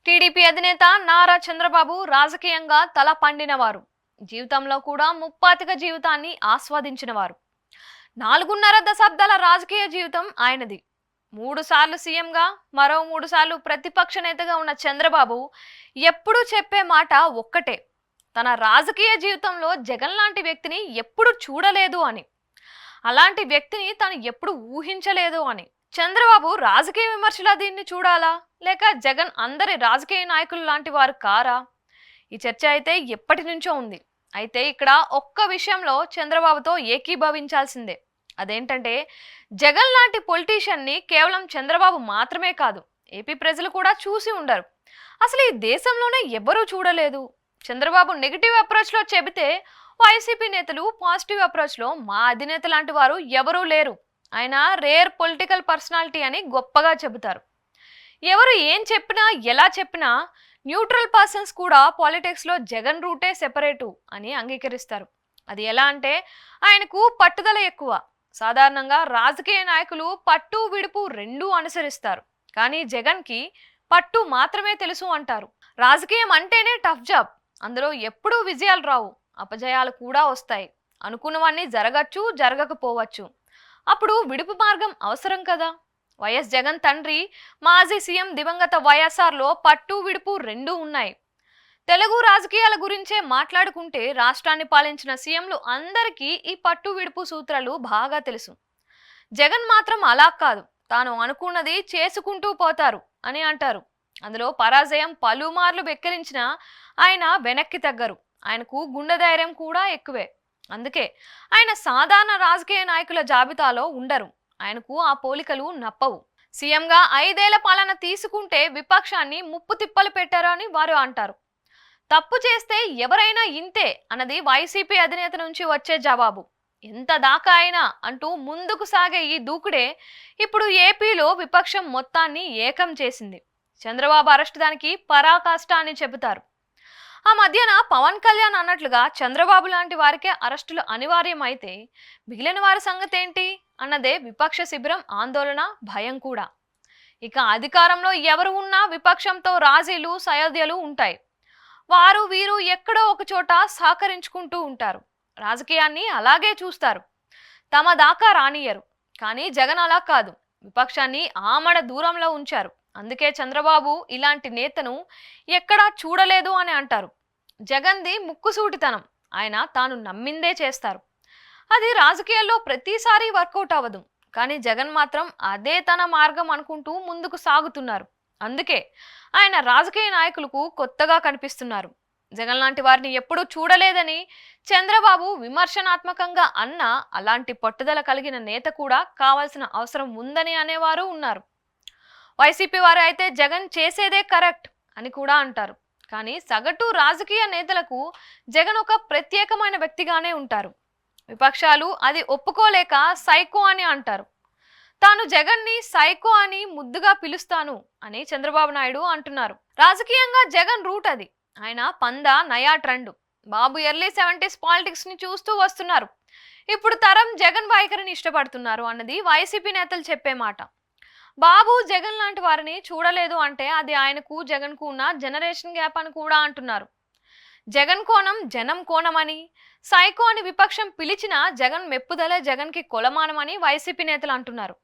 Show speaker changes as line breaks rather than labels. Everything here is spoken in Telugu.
టీడీపీ అధినేత నారా చంద్రబాబు రాజకీయంగా తల పండినవారు. జీవితంలో కూడా ముప్పాతిక జీవితాన్ని ఆస్వాదించినవారు. 4.5 దశాబ్దాల రాజకీయ జీవితం ఆయనది. 3 సార్లు సీఎంగా, మరో 3 సార్లు ప్రతిపక్ష నేతగా ఉన్న చంద్రబాబు ఎప్పుడూ చెప్పే మాట ఒక్కటే: తన రాజకీయ జీవితంలో జగన్ లాంటి వ్యక్తిని ఎప్పుడు చూడలేదు అని, అలాంటి వ్యక్తిని తాను ఎప్పుడు ఊహించలేదు అని. చంద్రబాబు రాజకీయ విమర్శలా దీన్ని చూడాలా, లేక జగన్ అందరి రాజకీయ నాయకులు లాంటి వారు కారా? ఈ చర్చ అయితే ఎప్పటి నుంచో ఉంది. అయితే ఇక్కడ ఒక్క విషయంలో చంద్రబాబుతో ఏకీభవించాల్సిందే. అదేంటంటే, జగన్ లాంటి పొలిటీషియన్ ని కేవలం చంద్రబాబు మాత్రమే కాదు, ఏపీ ప్రజలు కూడా చూసి ఉండరు. అసలు ఈ దేశంలోనే ఎవరూ చూడలేదు. చంద్రబాబు నెగిటివ్ అప్రోచ్ లో చెబితే వైసీపీ నేతలు పాజిటివ్ అప్రోచ్ లో మా అధినేత లాంటి వారు ఎవరూ లేరు, ఆయన రేర్ పొలిటికల్ పర్సనాలిటీ అని గొప్పగా చెబుతారు. ఎవరు ఏం చెప్పినా, ఎలా చెప్పినా న్యూట్రల్ పర్సన్స్ కూడా పాలిటిక్స్ లో జగన్ రూటే సెపరేటు అని అంగీకరిస్తారు. అది ఎలా అంటే, ఆయనకు పట్టుదల ఎక్కువ. సాధారణంగా రాజకీయ నాయకులు పట్టు విడుపు రెండూ అనుసరిస్తారు, కానీ జగన్ కి పట్టు మాత్రమే తెలుసు అంటారు. రాజకీయం అంటేనే టఫ్ జాబ్, అందులో ఎప్పుడూ విజయాలు రావు, అపజయాలు కూడా వస్తాయి. అనుకున్నవన్నీ జరగచ్చు, జరగకపోవచ్చు. అప్పుడు విడుపు మార్గం అవసరం కదా. వైఎస్ జగన్ తండ్రి మాజీ సీఎం దివంగత వైఎస్ఆర్లో పట్టు విడుపు రెండూ ఉన్నాయి. తెలుగు రాజకీయాల గురించే మాట్లాడుకుంటే రాష్ట్రాన్ని పాలించిన సీఎంలు అందరికీ ఈ పట్టు విడుపు సూత్రాలు బాగా తెలుసు. జగన్ మాత్రం అలా కాదు, తాను అనుకున్నది చేసుకుంటూ పోతారు అని అంటారు. అందులో పరాజయం పలుమార్లు వెక్కిరించినా ఆయన వెనక్కి తగ్గరు. ఆయనకు గుండె ధైర్యం కూడా ఎక్కువే. అందుకే ఆయన సాధారణ రాజకీయ నాయకుల జాబితాలో ఉండరు. ఆయనకు ఆ పోలికలు నప్పవు. సీఎంగా 5 ఏళ్ల పాలన తీసుకుంటే విపక్షాన్ని ముప్పు తిప్పలు పెట్టారు అని వారు అంటారు. తప్పు చేస్తే ఎవరైనా ఇంతే అన్నది వైసీపీ అధినేత నుంచి వచ్చే జవాబు. ఎంత దాకా అయినా అంటూ ముందుకు సాగే ఈ దూకుడే ఇప్పుడు ఏపీలో విపక్షం మొత్తాన్ని ఏకం చేసింది. చంద్రబాబు అరెస్ట్ దానికి పరాకాష్ట అని చెబుతారు. ఆ మధ్యన పవన్ కళ్యాణ్ అన్నట్లుగా చంద్రబాబు లాంటి వారికే అరెస్టులు అనివార్యం అయితే మిగిలిన వారి సంగతి ఏంటి అన్నదే విపక్ష శిబిరం ఆందోళన, భయం కూడా. ఇక అధికారంలో ఎవరు ఉన్నా విపక్షంతో రాజీలు, సయోధ్యలు ఉంటాయి. వారు వీరు ఎక్కడో ఒక చోట సహకరించుకుంటూ ఉంటారు. రాజకీయాన్ని అలాగే చూస్తారు, తమ దాకా రానియరు. కానీ జగన్ అలా కాదు, విపక్షాన్ని ఆమడ దూరంలో ఉంచారు. అందుకే చంద్రబాబు ఇలాంటి నేతను ఎక్కడా చూడలేదు అని అంటారు. జగన్ది ముక్కుసూటితనం, ఆయన తాను నమ్మిందే చేస్తారు. అది రాజకీయాల్లో ప్రతిసారి వర్కౌట్ అవ్వదు, కానీ జగన్ మాత్రం అదే తన మార్గం అనుకుంటూ ముందుకు సాగుతున్నారు. అందుకే ఆయన రాజకీయ నాయకులకు కొత్తగా కనిపిస్తున్నారు. జగన్ లాంటి వారిని ఎప్పుడూ చూడలేదని చంద్రబాబు విమర్శనాత్మకంగా అన్నా, అలాంటి పట్టుదల కలిగిన నేత కూడా కావాల్సిన అవసరం ఉందని అనేవారు ఉన్నారు. వైసీపీ వారు అయితే జగన్ చేసేదే కరెక్ట్ అని కూడా అంటారు. కానీ సగటు రాజకీయ నేతలకు జగన్ ఒక ప్రత్యేకమైన వ్యక్తిగానే ఉంటారు. విపక్షాలు అది ఒప్పుకోలేక సైకో అని అంటారు. తాను జగన్ ని సైకో అని ముద్దుగా పిలుస్తాను అని చంద్రబాబు నాయుడు అంటున్నారు. రాజకీయంగా జగన్ రూట్ అది. ఆయన పందా నయా ట్రెండ్. బాబు ఎర్లీ 70s పాలిటిక్స్ ని చూస్తూ వస్తున్నారు. ఇప్పుడు తరం జగన్ వైఖరిని ఇష్టపడుతున్నారు అన్నది వైసీపీ నేతలు చెప్పే మాట. బాబు జగన్ లాంటి వారిని చూడలేదు అంటే అది ఆయనకు జగన్ కు ఉన్న జనరేషన్ గ్యాప్ అని కూడా అంటున్నారు. జగన్ కోణం జనం కోణం అని, సైకో అని విపక్షం పిలిచిన జగన్ మెప్పుదలే జగన్ కి కొలమానమని వైసీపీ నేతలు అంటున్నారు.